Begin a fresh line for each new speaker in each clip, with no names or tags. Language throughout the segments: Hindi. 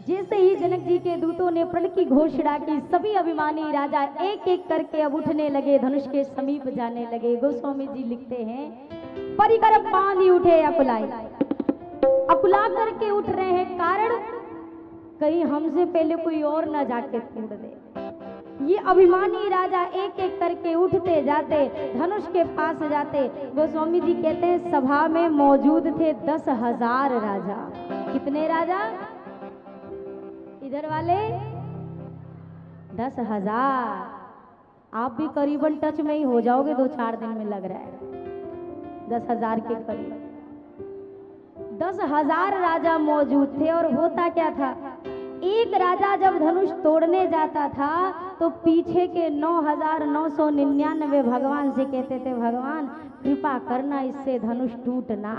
जैसे ही जनक जी के दूतों ने प्रण की घोषणा की, सभी अभिमानी राजा एक एक करके अब उठने लगे, धनुष के समीप जाने लगे। गोस्वामी जी लिखते हैं, परिकर बांधी उठे अकुलाए, अकुला करके उठ रहे हैं, कारण कहीं हमसे पहले कोई और ना जाके तोड़ दे। ये अभिमानी राजा एक एक करके उठते जाते, धनुष के पास जाते। गोस्वामी जी कहते हैं सभा में मौजूद थे 10,000 राजा। कितने राजा? इधर वाले 10,000। आप भी करीबन टच में ही हो जाओगे 2-4 दिन में, लग रहा है 10,000 के करीब। 10,000 राजा मौजूद थे। और होता क्या था, एक राजा जब धनुष तोड़ने जाता था तो पीछे के 9,999 भगवान से कहते थे, भगवान कृपा करना इससे धनुष टूटना।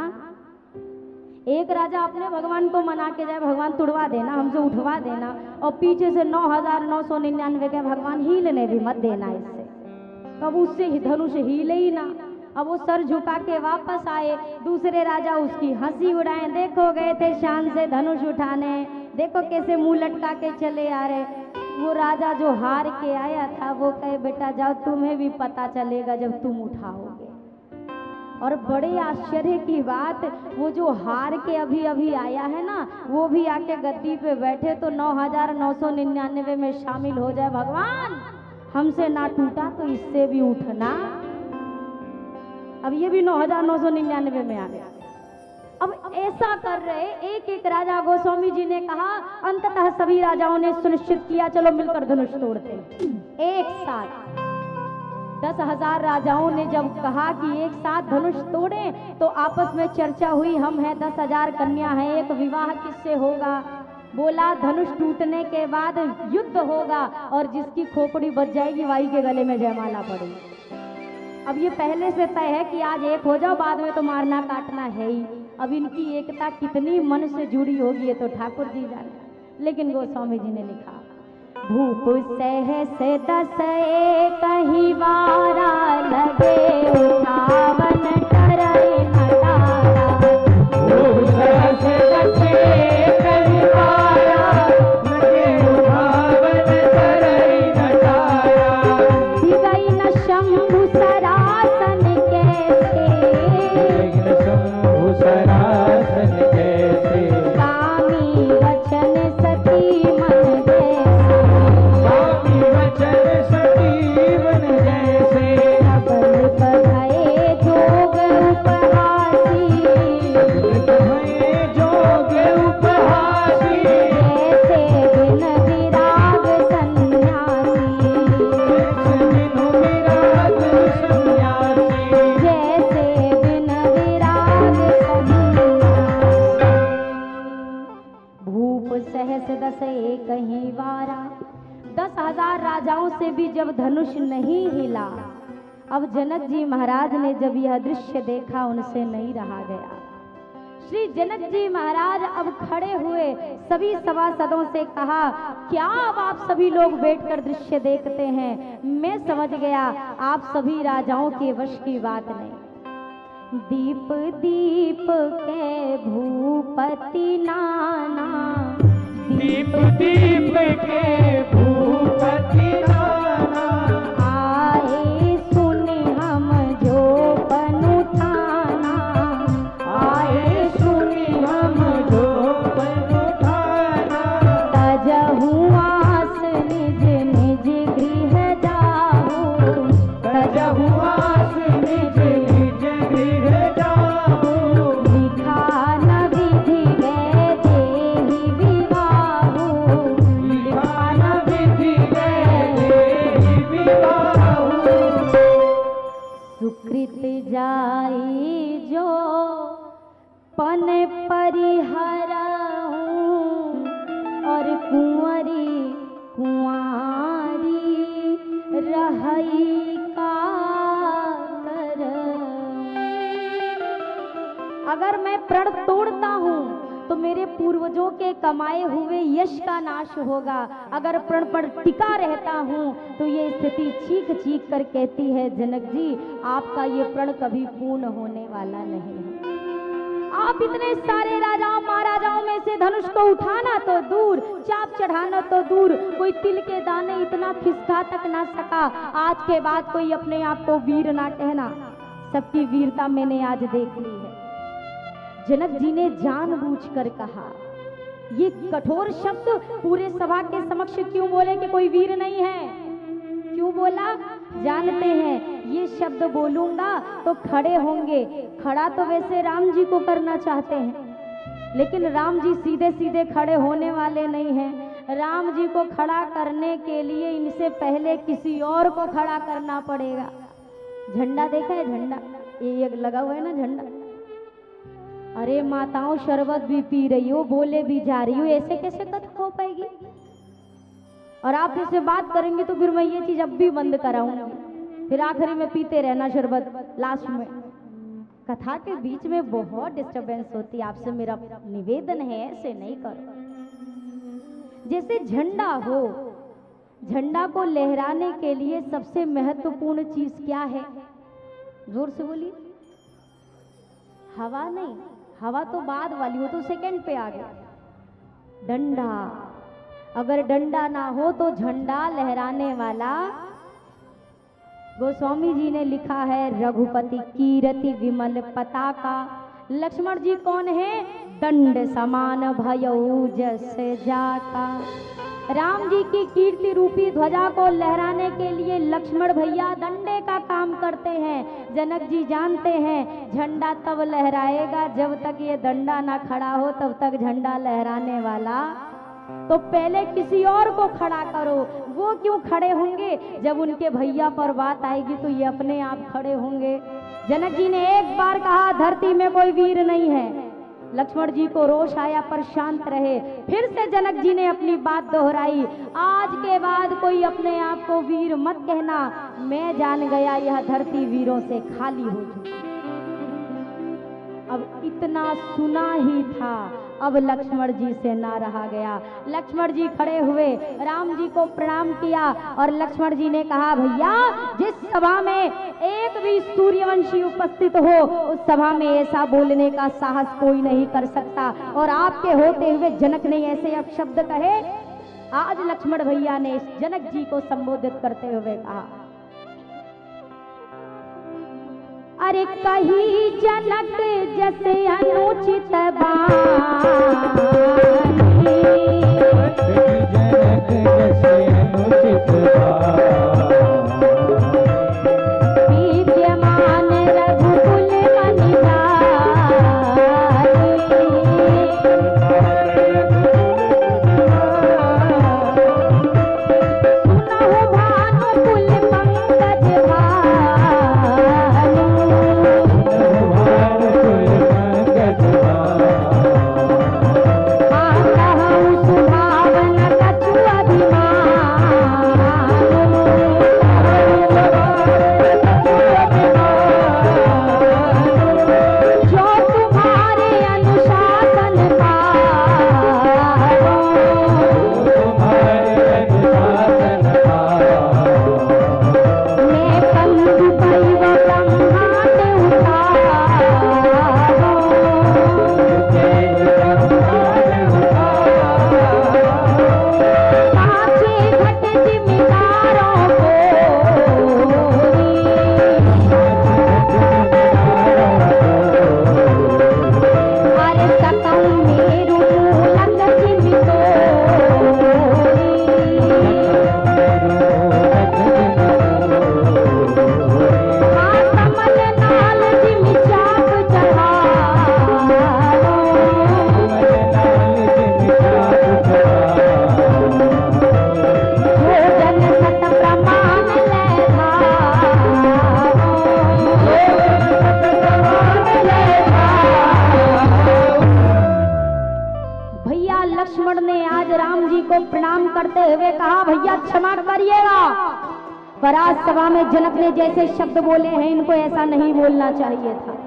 एक राजा अपने भगवान को मना के जाए, भगवान तुड़वा देना, हमसे उठवा देना, और पीछे से 9,999 के भगवान हीलने भी मत देना इससे। तब उससे धनुष हिले ही ना। अब वो सर झुका के वापस आए, दूसरे राजा उसकी हंसी उड़ाए, देखो गए थे शान से धनुष उठाने, देखो कैसे मुंह लटका के चले आ रहे। वो राजा जो हार के आया था वो कहे, बेटा जाओ, तुम्हें भी पता चलेगा जब तुम उठाओगे। और बड़े आश्चर्य की बात, वो जो हार के अभी अभी आया है ना, वो भी आके गद्दी पे बैठे तो 9,999 में शामिल हो जाए। भगवान हमसे ना टूटा तो इससे भी उठना। अब ये भी 9,999 में आ गया। अब ऐसा कर रहे एक एक राजा। गोस्वामी जी ने कहा, अंततः सभी राजाओं ने सुनिश्चित किया, चलो मिलकर धनुष तोड़ते हैं। एक साथ 10,000 राजाओं ने जब कहा कि एक साथ धनुष तोड़े, तो आपस में चर्चा हुई, हम हैं 10,000 कन्या हैं, एक विवाह किससे होगा? बोला धनुष टूटने के बाद युद्ध होगा, और जिसकी खोपड़ी बच जाएगी वही के गले में जयमाला पड़ेगी। अब ये पहले से तय है कि आज एक हो जाओ, बाद में तो मारना काटना है ही। अब इनकी एकता कितनी मन से जुड़ी होगी ये तो ठाकुर जी जाने। लेकिन गोस्वामी जी ने लिखा, भूप सहस 10 कहीं वारा लगे, उठावन टरई नटारा। भूप सहस 10 कहीं वारा लगे, उठावन टरई नटारा। दिगई न शंभु सरासन कैसे, शंभु सरासन कैसे। कामी वचन सती मन जैसे, कामी वचन सती मन जैसे। सबल भये जोग उपहासी, भये जोग उपहासी। जैसे बिन विराग सन्यासी, बिन विराग सन्यासी। जैसे बिन विराग सन्यासी। भूप सहस 10 कहीं वारा। 10,000 राजाओं से भी जब धनुष नहीं हिला, अब जनक जी महाराज ने जब यह दृश्य देखा, उनसे नहीं रहा गया। श्री जनक जी महाराज अब खड़े हुए, सभी सभासदों से कहा, क्या अब आप सभी लोग बैठकर दृश्य देखते हैं? मैं समझ गया आप सभी राजाओं के वश की बात नहीं। दीप दीप के भूपति नाना, दीप दीप के भूपति नाना। आए सुन हम जो पनुठाना, आए सुन हम जो पनुठाना। तजहु आस निज निज गृह जाहु, तजहु आस निज निज गृह जाहु। लिखा न विधि गए देहि विवाहु, लिखा न विधि गए देहि विवाहु। सुकृत जाई जो पन परिहरहु, और कुंवरी कुंवारी रहई का करहु। अगर मैं प्रण तोड़ता हूँ तो मेरे पूर्वजों के कमाए हुए यश का नाश होगा। अगर प्रण पर टिका रहता हूँ तो ये स्थिति चीख चीख कर कहती है, जनक जी आपका ये प्रण कभी पूर्ण होने वाला नहीं है। आप इतने सारे राजाओं महाराजाओं में से धनुष को उठाना तो दूर, चाप चढ़ाना तो दूर, कोई तिल के दाने इतना खिसका तक ना सका। आज के बाद कोई अपने आप को वीर ना कहना, सबकी वीरता मैंने आज देख ली है। जनक जी ने जानबूझकर कहा, ये कठोर शब्द पूरे सभा के समक्ष क्यों बोले कि कोई वीर नहीं है? क्यों बोला? जानते हैं ये शब्द बोलूंगा तो खड़े होंगे। खड़ा तो वैसे राम जी को करना चाहते हैं, लेकिन राम जी सीधे सीधे खड़े होने वाले नहीं हैं। राम जी को खड़ा करने के लिए इनसे पहले किसी और को खड़ा करना पड़ेगा। झंडा देखा है? झंडा ये लगा हुआ है ना झंडा। अरे माताओं शरबत भी पी रही हो, बोले भी जा रही हो, ऐसे कैसे कथा हो पाएगी? और आप इससे बात करेंगे तो फिर मैं ये चीज अब भी बंद कराऊंगी, फिर आखिरी में पीते रहना शरबत लास्ट में। कथा के बीच में बहुत डिस्टरबेंस होती है। आपसे मेरा निवेदन है ऐसे नहीं करो। जैसे झंडा हो, झंडा को लहराने के लिए सबसे महत्वपूर्ण चीज क्या है? जोर से बोलिए। हवा नहीं, हवा तो बाद वाली, हो तो सेकंड पे आ गया। डंडा, अगर डंडा ना हो तो झंडा लहराने वाला। गोस्वामी जी ने लिखा है, रघुपति कीरति विमल पताका। लक्ष्मण जी कौन है? दंड समान भयऊ जस जाका। राम जी की कीर्ति रूपी ध्वजा को लहराने के लिए लक्ष्मण भैया डंडे का काम करते हैं। जनक जी जानते हैं झंडा तब लहराएगा जब तक ये डंडा ना खड़ा हो, तब तक झंडा लहराने वाला। तो पहले किसी और को खड़ा करो। वो क्यों खड़े होंगे? जब उनके भैया पर बात आएगी तो ये अपने आप खड़े होंगे। जनक जी ने एक बार कहा धरती में कोई वीर नहीं है। लक्ष्मण जी को रोष आया पर शांत रहे। फिर से जनक जी ने अपनी बात दोहराई, आज के बाद कोई अपने आप को वीर मत कहना, मैं जान गया यह धरती वीरों से खाली हो चुकी। अब इतना सुना ही था, अब लक्ष्मण जी से ना रहा गया। लक्ष्मण जी खड़े हुए, राम जी को प्रणाम किया और लक्ष्मण जी ने कहा, भैया जिस सभा में एक भी सूर्यवंशी उपस्थित हो उस सभा में ऐसा बोलने का साहस कोई नहीं कर सकता। और आपके होते हुए जनक ने ऐसे अब शब्द कहे। आज लक्ष्मण भैया ने जनक जी को संबोधित करते हुए कहा, अरे कही जनक जैसे अनुचित बानी, जनक जैसे अनुचित विद्यमान रघुकुल मनि जानी, सुनहु भानुकुल पंकज पर आज सभा में जनक ने जैसे शब्द बोले हैं इनको ऐसा नहीं बोलना चाहिए था।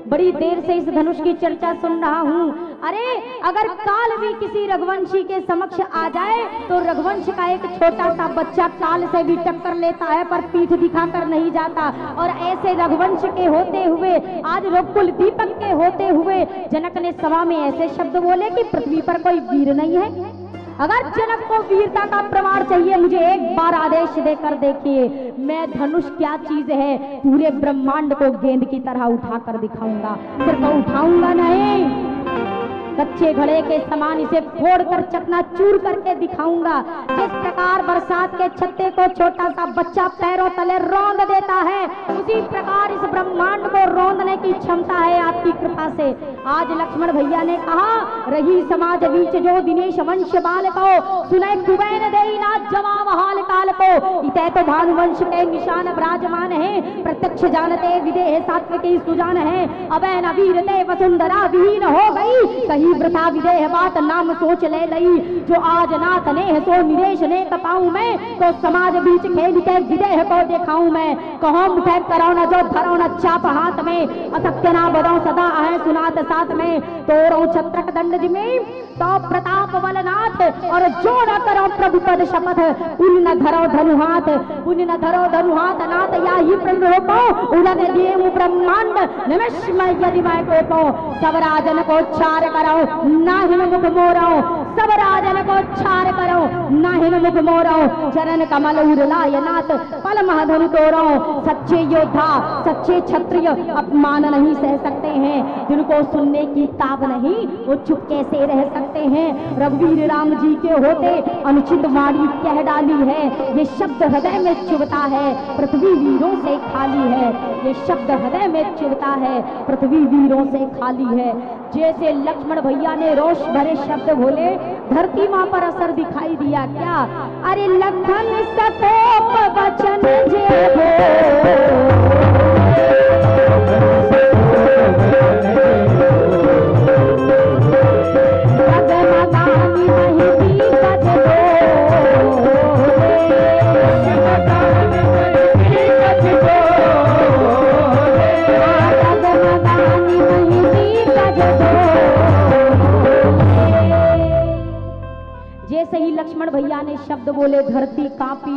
बड़ी देर से इस धनुष की चर्चा सुन रहा हूँ। अरे अगर काल भी किसी रघुवंशी के समक्ष आ जाए तो रघुवंश का एक छोटा सा बच्चा काल से भी टक्कर लेता है पर पीठ दिखाकर नहीं जाता। और ऐसे रघुवंश के होते हुए आज लोग कुल दीपक के होते हुए जनक ने सभा में ऐसे शब्द बोले कि पृथ्वी पर कोई वीर नहीं है। अगर जनक को वीरता का प्रमाण चाहिए, मुझे एक बार आदेश देकर देखिए, मैं धनुष क्या चीज है पूरे ब्रह्मांड को गेंद की तरह उठाकर दिखाऊंगा। सिर्फ उठाऊंगा नहीं, कच्चे घड़े के समान इसे फोड़कर चकनाचूर करके दिखाऊंगा। जिस प्रकार बरसात के छत्ते को छोटा सा बच्चा पैरों तले रौंद देता है, उसी प्रकार इस ब्रह्मांड को रौंदने की क्षमता है आपकी कृपा से। आज लक्ष्मण भैया ने कहा, रही समाज बीच जो दिनेश वंश बाल को, सुने कुबेर देई ना जवाब हाल काल को। इतै तो भानुवंश के निशान विराजमान है, प्रत्यक्ष जानते विदेह सात्विकी सुजान है। अबे न वीरते वसुंधरा विहीन हो गई, कहीं वृथा विदेह बात नाम सोच ले लई। जो आज नाथ ने सो निदेश ने कपाऊं मैं, तो समाज बीच खेल के विदेह को दिखाऊं मैं। कहो मुठे करो न जो धरो न चाप हाथ में, असत्य ना बदो सदा है सुनात साथ में। तोड़ो छत्रक दंड में तो प्रताप बलनाथ, और जो न करो प्रभु पद शपथ। पुण्य न धरो धनु हाथ, पुण्य न धरो धनु हाथ नाथ, या ही प्रलोको उड़न दिए ब्रह्मांड निमिष में यदि मैं को। सब राजन को चार करो नाहिन मुख मोरो, सब राजन को छार करो नाहिन मुख मोरो। चरण कमल उरलाय नाथ पल महाधनु तोरो। सच्चे योद्धा सच्चे क्षत्रिय अपमान नहीं सह सकते हैं, जिनको सुनने की ताब नहीं वो चुप कैसे रह सकते हैं। रघुवीर राम जी के होते अनुचित वाणी कह डाली है, ये शब्द हृदय में चुभता है पृथ्वी वीरों से खाली है। ये शब्द हृदय में चुभता है पृथ्वी वीरों से खाली है। जैसे लक्ष्मण भैया ने रोष भरे शब्द बोले, धरती मां पर असर दिखाई दिया क्या? अरे लखन सकोप वचन जे लक्ष्मण भैया ने शब्द बोले, धरती कांपी।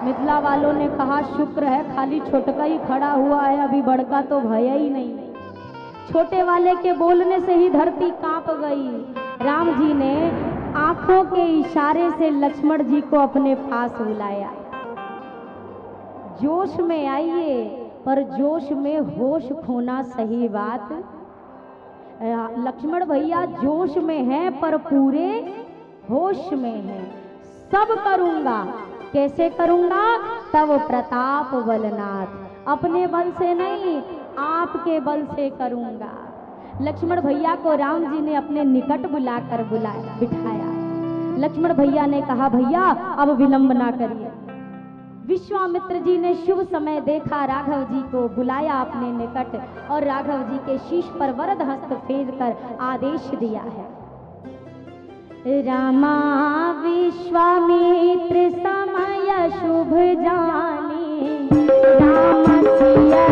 मिथिला वालों ने कहा, शुक्र है खाली छोटका ही खड़ा हुआ है, अभी बड़का तो भया ही नहीं। छोटे वाले के बोलने से ही धरती कांप गई। राम जी ने आंखों के इशारे से लक्ष्मण जी को अपने पास बुलाया। जोश में आइए, पर जोश में होश खोना सही बात। लक्ष्मण भैया जोश में हैं पर पूरे होश में है। सब करूंगा, कैसे करूंगा? तब प्रताप बलनाथ, अपने बल से नहीं आपके बल से करूंगा। लक्ष्मण भैया को राम जी ने अपने निकट बुलाकर बिठाया। लक्ष्मण भैया ने कहा, भैया अब विलंब ना करिए। विश्वामित्र जी ने शुभ समय देखा, राघव जी को बुलाया अपने निकट और राघव जी के शीश पर वरद हस्त फेर कर आदेश दिया है, रामा विश्वामित्र समय शुभ जाने, राम सिया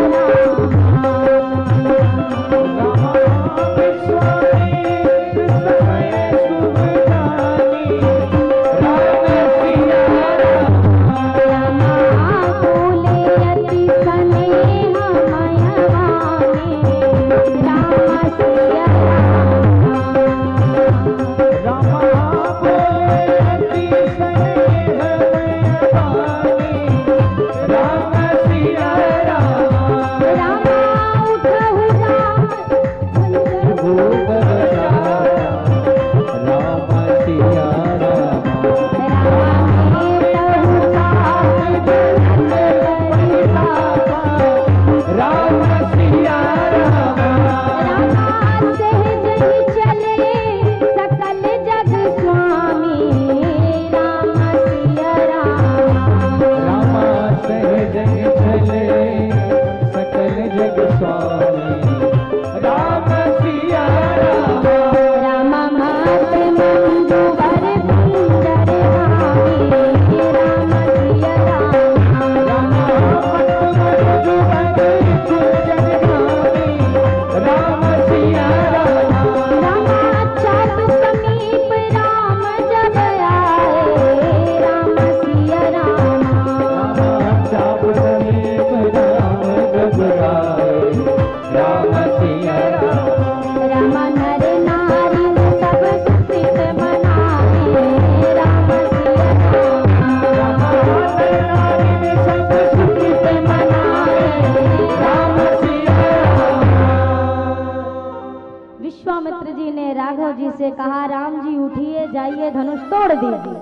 वीरभद्र जी ने राघव जी से कहा, राम जी उठिए, जाइए धनुष तोड़ दीजिए।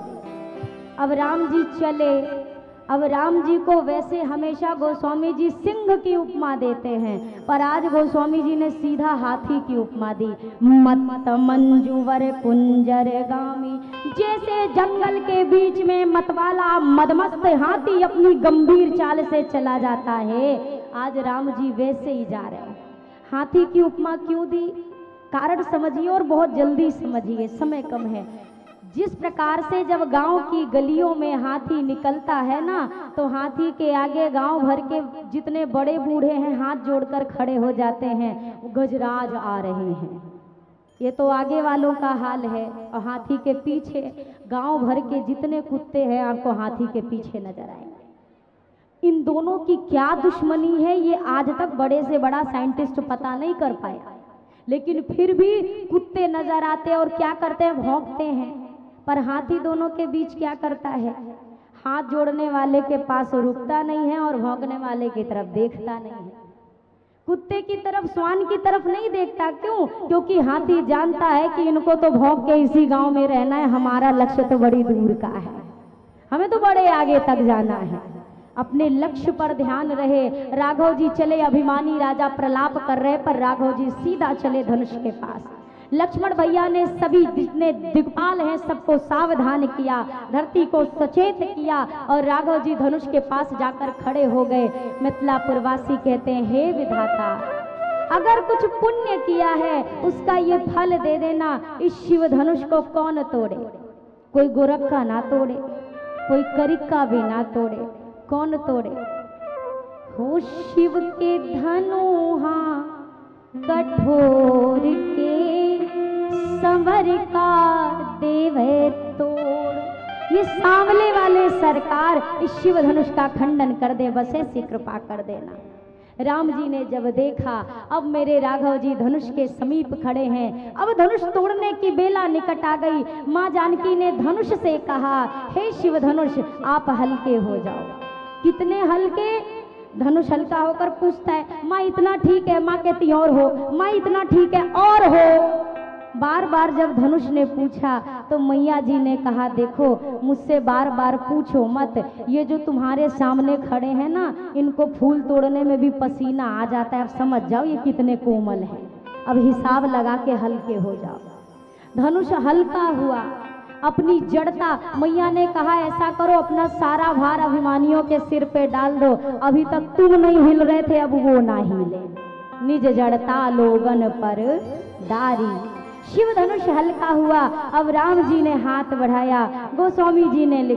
अब राम जी चले। अब राम जी को वैसे हमेशा गोस्वामी जी सिंह की उपमा देते हैं, पर आज गोस्वामी जी ने सीधा हाथी की उपमा दी। मत मंजुवर कुंजर गामी, जैसे जंगल के बीच में मतवाला मदमस्त हाथी अपनी गंभीर चाल से चला जाता है, आज राम जी वैसे ही जा रहे हैं। हाथी की उपमा क्यों दी, कारण समझिए और बहुत जल्दी समझिए, समय कम है। जिस प्रकार से जब गांव की गलियों में हाथी निकलता है ना, तो हाथी के आगे गांव भर के जितने बड़े बूढ़े हैं हाथ जोड़कर खड़े हो जाते हैं, गजराज आ रहे हैं। ये तो आगे वालों का हाल है, और हाथी के पीछे गांव भर के जितने कुत्ते हैं आपको हाथी के पीछे नजर आएंगे। इन दोनों की क्या दुश्मनी है ये आज तक बड़े से बड़ा साइंटिस्ट पता नहीं कर पाया, लेकिन फिर भी कुत्ते नजर आते हैं और क्या करते हैं, भौंकते हैं। पर हाथी दोनों के बीच क्या करता है, हाथ जोड़ने वाले के पास रुकता नहीं है और भौंकने वाले की तरफ देखता नहीं है। कुत्ते की तरफ, श्वान की तरफ नहीं देखता। क्यों? क्योंकि हाथी जानता है कि इनको तो भौंक के इसी गांव में रहना है, हमारा लक्ष्य तो बड़ी दूर का है, हमें तो बड़े आगे तक जाना है। अपने लक्ष्य पर ध्यान रहे। राघव जी चले, अभिमानी राजा प्रलाप कर रहे, पर राघव जी सीधा चले धनुष के पास। लक्ष्मण भैया ने सभी जितने दिग्पाल हैं सबको सावधान किया, धरती को सचेत किया, और राघव जी धनुष के पास जाकर खड़े हो गए। मिथिलापुरवासी कहते हैं, हे विधाता, अगर कुछ पुण्य किया है उसका ये फल दे देना। इस शिव धनुष को कौन तोड़े? कोई गोरखा ना तोड़े, कोई करिका भी ना तोड़े, कौन तोड़े? हो शिव के धनुहा कठोर के संवर का देवे तोड़। ये सांवले वाले सरकार इस शिव धनुष का खंडन कर दे, बस ऐसी कृपा कर देना। राम जी ने जब देखा अब मेरे राघव जी धनुष के समीप खड़े हैं, अब धनुष तोड़ने की बेला निकट आ गई। माँ जानकी ने धनुष से कहा, हे शिव धनुष आप हल्के हो जाओ। कितने हल्के? धनुष हल्का होकर पूछता है, माँ इतना ठीक है? माँ कहती और हो। माँ इतना ठीक है और हो। बार बार जब धनुष ने पूछा तो मैया जी ने कहा, देखो मुझसे बार बार पूछो मत, ये जो तुम्हारे सामने खड़े हैं ना, इनको फूल तोड़ने में भी पसीना आ जाता है। अब समझ जाओ ये कितने कोमल हैं, अब हिसाब लगा के हल्के हो जाओ। धनुष हल्का हुआ, अपनी जड़ता, मैया ने कहा ऐसा करो अपना सारा भार अभिमानियों के सिर पे डाल दो, अभी तक तुम नहीं हिल रहे थे अब वो ना हिले, निज जड़ता लोगन पर डारी। शिव धनुष हल्का हुआ। अब राम जी ने हाथ बढ़ाया, गोस्वामी जी ने लिखा